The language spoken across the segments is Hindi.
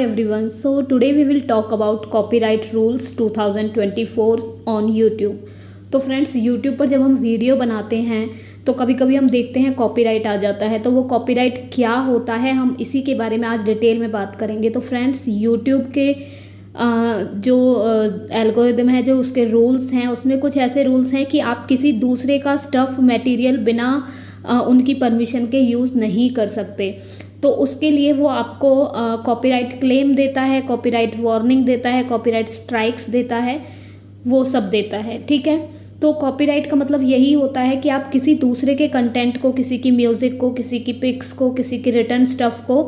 everyone. So today we will talk about copyright rules 2024 on YouTube. तो फ्रेंड्स YouTube पर जब हम वीडियो बनाते हैं तो कभी कभी हम देखते हैं कॉपीराइट आ जाता है। तो वो कॉपीराइट क्या होता है, हम इसी के बारे में आज डिटेल में बात करेंगे। तो फ्रेंड्स YouTube के जो एल्गोरिदम है, जो उसके रूल्स हैं, उसमें कुछ ऐसे रूल्स हैं कि आप किसी दूसरे का स्टफ़ मटेरियल बिना उनकी परमिशन के यूज़ नहीं कर सकते। तो उसके लिए वो आपको कॉपीराइट क्लेम देता है, कॉपीराइट वार्निंग देता है, कॉपीराइट स्ट्राइक्स देता है, वो सब देता है। ठीक है, तो कॉपीराइट का मतलब यही होता है कि आप किसी दूसरे के कंटेंट को, किसी की म्यूज़िक को, किसी की पिक्स को, किसी की रिटर्न स्टफ़ को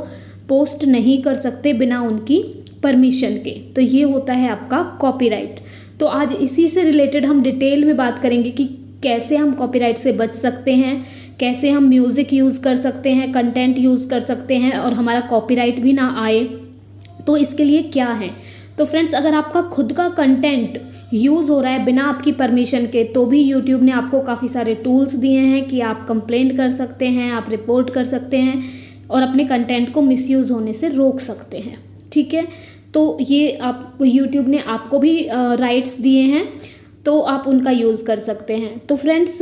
पोस्ट नहीं कर सकते बिना उनकी परमिशन के। तो ये होता है आपका कॉपीराइट। तो आज इसी से रिलेटेड हम डिटेल में बात करेंगे कि कैसे हम कॉपीराइट से बच सकते हैं, कैसे हम म्यूज़िक यूज़ कर सकते हैं, कंटेंट यूज़ कर सकते हैं और हमारा कॉपीराइट भी ना आए। तो इसके लिए क्या है, तो फ्रेंड्स अगर आपका खुद का कंटेंट यूज़ हो रहा है बिना आपकी परमिशन के, तो भी यूट्यूब ने आपको काफ़ी सारे टूल्स दिए हैं कि आप कंप्लेंट कर सकते हैं, आप रिपोर्ट कर सकते हैं और अपने कंटेंट को मिसयूज़ होने से रोक सकते हैं। ठीक है, तो ये आप यूट्यूब ने आपको भी राइट्स दिए हैं, तो आप उनका यूज़ कर सकते हैं। तो फ्रेंड्स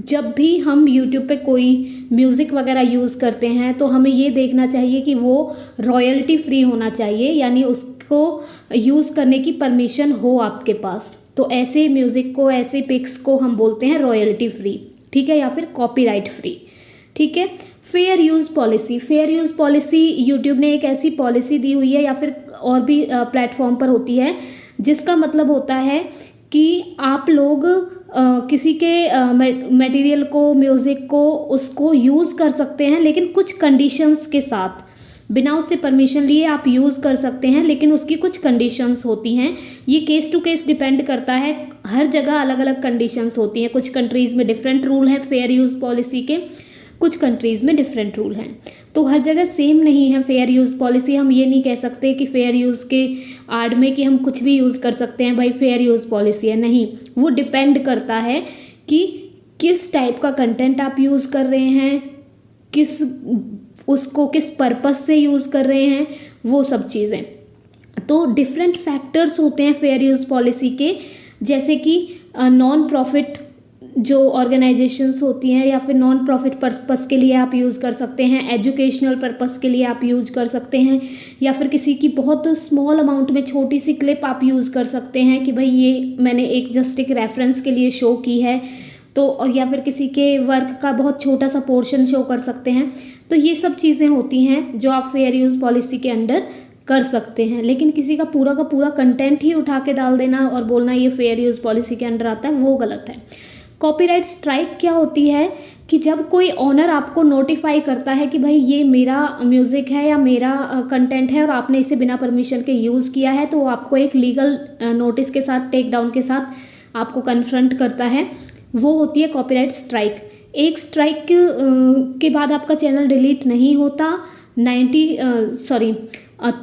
जब भी हम YouTube पे कोई म्यूज़िक वगैरह यूज़ करते हैं तो हमें ये देखना चाहिए कि वो रॉयल्टी फ्री होना चाहिए, यानी उसको यूज़ करने की परमिशन हो आपके पास। तो ऐसे म्यूज़िक को, ऐसे पिक्स को हम बोलते हैं रॉयल्टी फ्री। ठीक है, या फिर कॉपीराइट फ्री। ठीक है, fair use policy. Fair use policy YouTube ने एक ऐसी पॉलिसी दी हुई है, या फिर और भी प्लेटफॉर्म पर होती है, जिसका मतलब होता है कि आप लोग किसी के मटेरियल को, म्यूज़िक को, उसको यूज़ कर सकते हैं, लेकिन कुछ कंडीशंस के साथ। बिना उससे परमिशन लिए आप यूज़ कर सकते हैं, लेकिन उसकी कुछ कंडीशंस होती हैं। ये केस टू केस डिपेंड करता है, हर जगह अलग अलग कंडीशंस होती हैं। कुछ कंट्रीज़ में डिफरेंट रूल हैं फेयर यूज़ पॉलिसी के, कुछ कंट्रीज़ में डिफरेंट रूल हैं। तो हर जगह सेम नहीं है फेयर यूज़ पॉलिसी। हम ये नहीं कह सकते कि फेयर यूज़ के आड़ में कि हम कुछ भी यूज़ कर सकते हैं, भाई फेयर यूज़ पॉलिसी है, नहीं। वो डिपेंड करता है कि किस टाइप का कंटेंट आप यूज़ कर रहे हैं, उसको किस पर्पस से यूज़ कर रहे हैं, वो सब चीज़ें। तो डिफरेंट फैक्टर्स होते हैं फेयर यूज़ पॉलिसी के, जैसे कि नॉन प्रॉफिट जो ऑर्गेनाइजेशंस होती हैं, या फिर नॉन प्रॉफिट पर्पस के लिए आप यूज़ कर सकते हैं, एजुकेशनल पर्पस के लिए आप यूज़ कर सकते हैं, या फिर किसी की बहुत स्मॉल अमाउंट में छोटी सी क्लिप आप यूज़ कर सकते हैं कि भाई ये मैंने एक जस्ट एक रेफरेंस के लिए शो की है, तो या फिर किसी के वर्क का बहुत छोटा सा पोर्शन शो कर सकते हैं। तो ये सब चीज़ें होती हैं जो आप फेयर यूज़ पॉलिसी के अंडर कर सकते हैं, लेकिन किसी का पूरा कंटेंट ही उठा के डाल देना और बोलना ये फेयर यूज़ पॉलिसी के अंडर आता है, वो गलत है। कॉपीराइट स्ट्राइक क्या होती है कि जब कोई ओनर आपको नोटिफाई करता है कि भाई ये मेरा म्यूज़िक है या मेरा कंटेंट है और आपने इसे बिना परमिशन के यूज़ किया है, तो वो आपको एक लीगल नोटिस के साथ, टेक डाउन के साथ आपको कन्फ्रंट करता है। वो होती है कॉपीराइट स्ट्राइक। एक स्ट्राइक के बाद आपका चैनल डिलीट नहीं होता,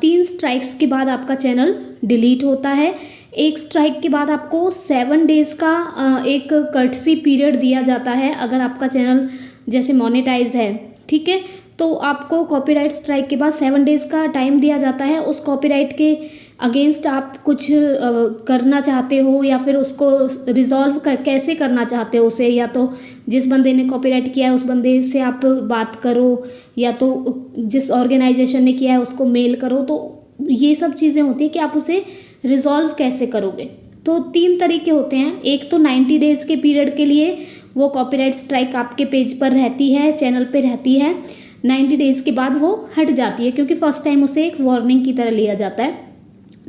3 स्ट्राइक्स के बाद आपका चैनल डिलीट होता है। एक स्ट्राइक के बाद आपको 7 डेज़ का एक कर्टसी पीरियड दिया जाता है, अगर आपका चैनल जैसे मोनेटाइज है। ठीक है, तो आपको कॉपीराइट स्ट्राइक के बाद 7 डेज़ का टाइम दिया जाता है। उस कॉपीराइट के अगेंस्ट आप कुछ करना चाहते हो, या फिर उसको रिजॉल्व कैसे करना चाहते हो उसे, या तो जिस बंदे ने कॉपीराइट किया है उस बंदे से आप बात करो, या तो जिस ऑर्गेनाइजेशन ने किया है उसको मेल करो। तो ये सब चीज़ें होती हैं कि आप उसे रिजॉल्व कैसे करोगे। तो 3 तरीके होते हैं। एक तो 90 डेज़ के पीरियड के लिए वो कॉपीराइट स्ट्राइक आपके पेज पर रहती है, चैनल पे रहती है। 90 डेज़ के बाद वो हट जाती है, क्योंकि फर्स्ट टाइम उसे एक वार्निंग की तरह लिया जाता है।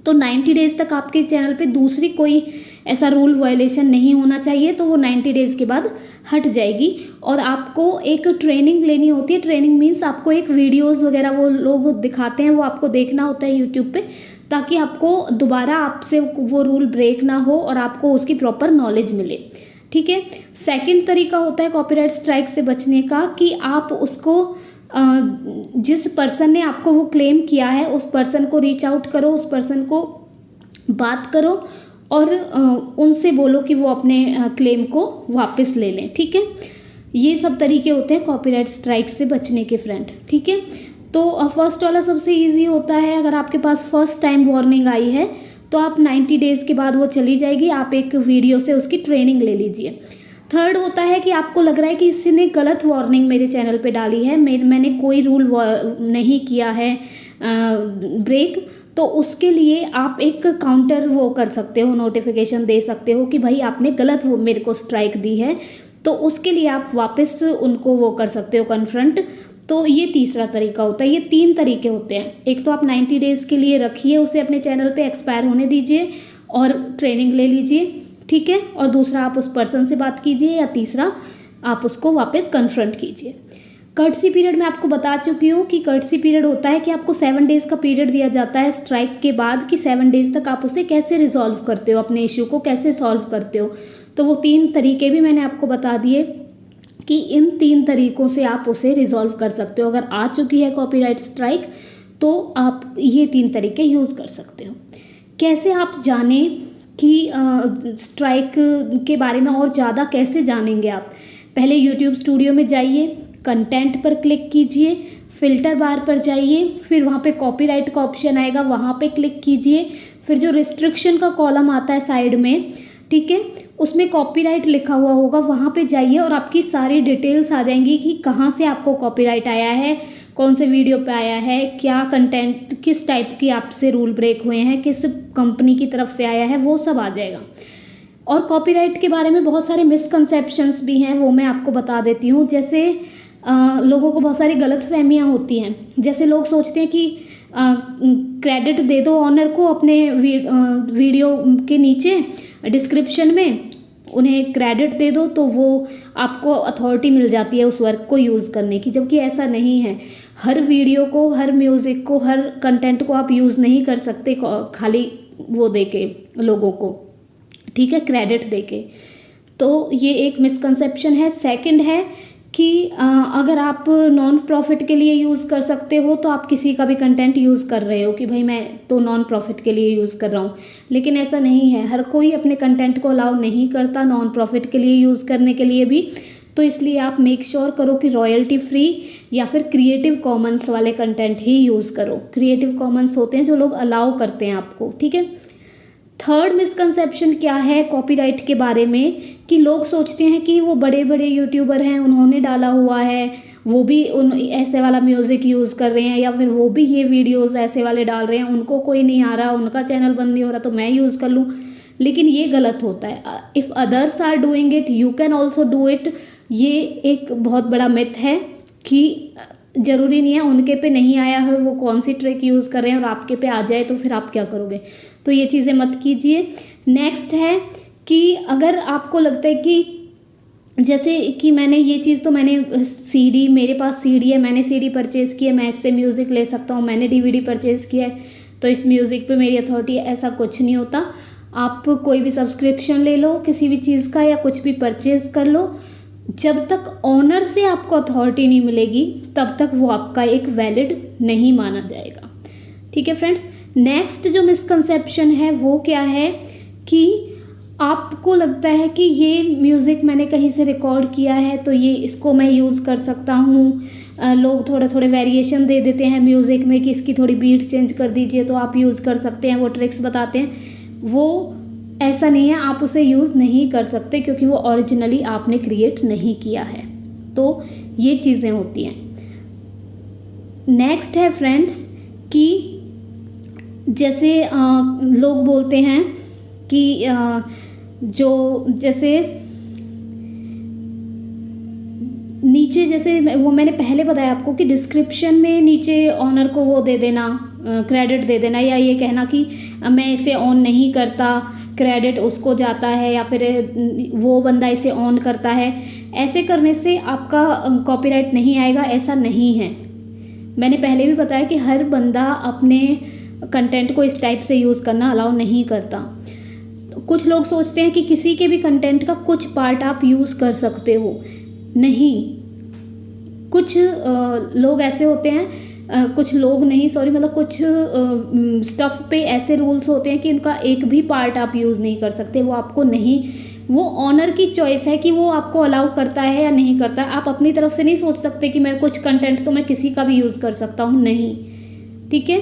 तो 90 डेज़ तक आपके चैनल पे दूसरी कोई ऐसा रूल वायलेशन नहीं होना चाहिए, तो वो 90 डेज़ के बाद हट जाएगी। और आपको एक ट्रेनिंग लेनी होती है। ट्रेनिंग मीन्स आपको एक वीडियोस वगैरह वो लोग दिखाते हैं, वो आपको देखना होता है यूट्यूब पे, ताकि आपको दोबारा आपसे वो रूल ब्रेक ना हो और आपको उसकी प्रॉपर नॉलेज मिले। ठीक है, सेकंड तरीका होता है कॉपीराइट स्ट्राइक से बचने का कि आप उसको जिस पर्सन ने आपको वो क्लेम किया है उस पर्सन को रीच आउट करो, उस पर्सन को बात करो और उनसे बोलो कि वो अपने क्लेम को वापस ले लें। ठीक है, ये सब तरीके होते हैं कॉपीराइट स्ट्राइक से बचने के फ्रेंड। ठीक है, तो फर्स्ट वाला सबसे इजी होता है, अगर आपके पास फर्स्ट टाइम वार्निंग आई है तो आप 90 डेज़ के बाद वो चली जाएगी, आप एक वीडियो से उसकी ट्रेनिंग ले लीजिए। थर्ड होता है कि आपको लग रहा है कि इसने गलत वार्निंग मेरे चैनल पे डाली है, मैंने कोई रूल नहीं किया है ब्रेक, तो उसके लिए आप एक काउंटर वो कर सकते हो, नोटिफिकेशन दे सकते हो कि भाई आपने गलत वो मेरे को स्ट्राइक दी है, तो उसके लिए आप वापस उनको वो कर सकते हो कन्फ्रंट। तो ये तीसरा तरीका होता है। ये 3 तरीके होते हैं। एक तो आप 90 डेज़ के लिए रखिए उसे अपने चैनल पे, एक्सपायर होने दीजिए और ट्रेनिंग ले लीजिए, ठीक है। और दूसरा आप उस पर्सन से बात कीजिए, या तीसरा आप उसको वापस कन्फ्रंट कीजिए। कर्टसी पीरियड में आपको बता चुकी हूँ कि कर्टसी पीरियड होता है कि आपको 7 डेज़ का पीरियड दिया जाता है स्ट्राइक के बाद, कि 7 डेज़ तक आप उसे कैसे रिजॉल्व करते हो, अपने इशू को कैसे सॉल्व करते हो। तो वो 3 तरीके भी मैंने आपको बता दिए कि इन 3 तरीक़ों से आप उसे रिजॉल्व कर सकते हो। अगर आ चुकी है कॉपीराइट स्ट्राइक तो आप ये 3 तरीके यूज़ कर सकते हो। कैसे आप जानें कि स्ट्राइक के बारे में और ज़्यादा कैसे जानेंगे आप? पहले यूट्यूब स्टूडियो में जाइए, कंटेंट पर क्लिक कीजिए, फ़िल्टर बार पर जाइए, फिर वहाँ पे कॉपीराइट का ऑप्शन आएगा, वहाँ पे क्लिक कीजिए। फिर जो रिस्ट्रिक्शन का कॉलम आता है साइड में, ठीक है, उसमें कॉपीराइट लिखा हुआ होगा, वहाँ पे जाइए और आपकी सारी डिटेल्स आ जाएंगी कि कहाँ से आपको कॉपीराइट आया है, कौन से वीडियो पे आया है, क्या कंटेंट, किस टाइप की आपसे रूल ब्रेक हुए हैं, किस कंपनी की तरफ से आया है, वो सब आ जाएगा। और कॉपीराइट के बारे में बहुत सारे मिसकंसेप्शंस भी हैं, वो मैं आपको बता देती हूँ। जैसे लोगों को बहुत सारी गलतफहमियाँ होती हैं। जैसे लोग सोचते हैं कि क्रेडिट दे दो ऑनर को, अपने वीडियो के नीचे डिस्क्रिप्शन में उन्हें क्रेडिट दे दो तो वो आपको अथॉरिटी मिल जाती है उस वर्क को यूज़ करने की, जबकि ऐसा नहीं है। हर वीडियो को, हर म्यूज़िक को, हर कंटेंट को आप यूज़ नहीं कर सकते खाली वो दे के लोगों को, ठीक है, क्रेडिट दे के। तो ये एक मिसकंसेप्शन है। सेकंड है कि अगर आप नॉन प्रॉफिट के लिए यूज़ कर सकते हो तो आप किसी का भी कंटेंट यूज़ कर रहे हो कि भाई मैं तो नॉन प्रॉफिट के लिए यूज़ कर रहा हूँ, लेकिन ऐसा नहीं है। हर कोई अपने कंटेंट को अलाउ नहीं करता नॉन प्रॉफिट के लिए यूज़ करने के लिए भी। तो इसलिए आप मेक श्योर करो कि रॉयल्टी फ्री या फिर क्रिएटिव कॉमन्स वाले कंटेंट ही यूज़ करो। क्रिएटिव कॉमन्स होते हैं जो लोग अलाउ करते हैं आपको, ठीक है। थर्ड मिसकंसेप्शन क्या है कॉपीराइट के बारे में, कि लोग सोचते हैं कि वो बड़े बड़े यूट्यूबर हैं, उन्होंने डाला हुआ है, वो भी ऐसे वाला म्यूज़िक यूज़ कर रहे हैं, या फिर वो भी ये वीडियोस ऐसे वाले डाल रहे हैं, उनको कोई नहीं आ रहा, उनका चैनल बंद नहीं हो रहा तो मैं यूज़ कर लूँ। लेकिन ये गलत होता है। If others are doing it you can also do it. ये एक बहुत बड़ा मिथ है कि ज़रूरी नहीं है उनके पे नहीं आया है वो कौन सी ट्रिक यूज़ कर रहे हैं और आपके पे आ जाए तो फिर आप क्या करोगे। तो ये चीज़ें मत कीजिए। नेक्स्ट है कि अगर आपको लगता है कि जैसे कि मैंने ये चीज़ तो मैंने सीडी, मेरे पास सीडी है, मैंने सीडी परचेज़ की है, मैं इससे म्यूज़िक ले सकता हूँ, मैंने डीवीडी परचेज़ किया है तो इस म्यूज़िक पे मेरी अथॉरिटी है, ऐसा कुछ नहीं होता। आप कोई भी सब्सक्रिप्शन ले लो किसी भी चीज़ का या कुछ भी परचेज़ कर लो, जब तक ऑनर से आपको अथॉरिटी नहीं मिलेगी तब तक वो आपका एक वैलिड नहीं माना जाएगा, ठीक है फ्रेंड्स। नेक्स्ट जो मिसकंसेप्शन है वो क्या है कि आपको लगता है कि ये म्यूज़िक मैंने कहीं से रिकॉर्ड किया है तो ये इसको मैं यूज़ कर सकता हूँ। लोग थोड़े थोड़े वेरिएशन दे देते हैं म्यूज़िक में कि इसकी थोड़ी बीट चेंज कर दीजिए तो आप यूज़ कर सकते हैं, वो ट्रिक्स बताते हैं। वो ऐसा नहीं है, आप उसे यूज़ नहीं कर सकते क्योंकि वो ओरिजिनली आपने क्रिएट नहीं किया है। तो ये चीज़ें होती हैं। नेक्स्ट है फ्रेंड्स कि जैसे लोग बोलते हैं कि जो जैसे नीचे, जैसे वो मैंने पहले बताया आपको कि डिस्क्रिप्शन में नीचे ऑनर को वो दे देना, क्रेडिट दे देना, या ये कहना कि मैं इसे ऑन नहीं करता, क्रेडिट उसको जाता है, या फिर वो बंदा इसे ऑन करता है। ऐसे करने से आपका कॉपीराइट नहीं आएगा, ऐसा नहीं है। मैंने पहले भी बताया कि हर बंदा अपने कंटेंट को इस टाइप से यूज़ करना अलाउ नहीं करता। कुछ लोग सोचते हैं कि किसी के भी कंटेंट का कुछ पार्ट आप यूज़ कर सकते हो, नहीं। कुछ लोग ऐसे होते हैं, कुछ लोग नहीं सॉरी मतलब कुछ स्टफ़ पे ऐसे रूल्स होते हैं कि उनका एक भी पार्ट आप यूज़ नहीं कर सकते, वो आपको नहीं वो ऑनर की चॉइस है कि वो आपको अलाउ करता है या नहीं करता। आप अपनी तरफ से नहीं सोच सकते कि मैं कुछ कंटेंट तो मैं किसी का भी यूज़ कर सकता हूँ, नहीं, ठीक है।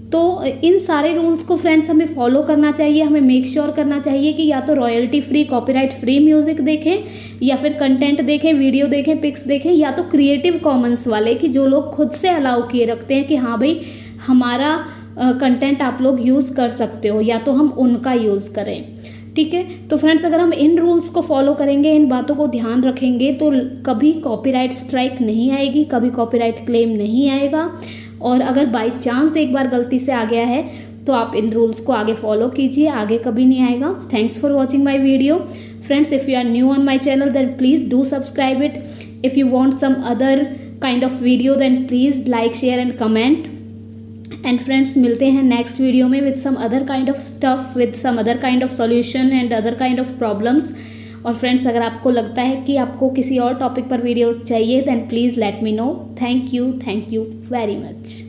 तो इन सारे रूल्स को फ्रेंड्स हमें फॉलो करना चाहिए। हमें मेक श्योर करना चाहिए कि या तो royalty free, copyright free music देखें, या फिर कंटेंट देखें, वीडियो देखें, पिक्स देखें, या तो क्रिएटिव कॉमन्स वाले कि जो लोग खुद से अलाउ किए रखते हैं कि हाँ भाई हमारा कंटेंट आप लोग यूज़ कर सकते हो, या तो हम उनका यूज़ करें, ठीक है। तो फ्रेंड्स अगर हम इन रूल्स को फॉलो करेंगे, इन बातों को ध्यान रखेंगे, तो कभी कॉपीराइट स्ट्राइक नहीं आएगी, कभी कॉपीराइट क्लेम नहीं आएगा। और अगर बाय चांस एक बार गलती से आ गया है तो आप इन रूल्स को आगे फॉलो कीजिए, आगे कभी नहीं आएगा। Thanks for watching my video friends. If you are new on my channel then please do subscribe it. If you want some other kind of video then please like, share and comment. And friends मिलते हैं नेक्स्ट वीडियो में with some other kind of stuff, with some other kind of solution and other kind of problems. और फ्रेंड्स अगर आपको लगता है कि आपको किसी और टॉपिक पर वीडियो चाहिए then please let me know. Thank you very much.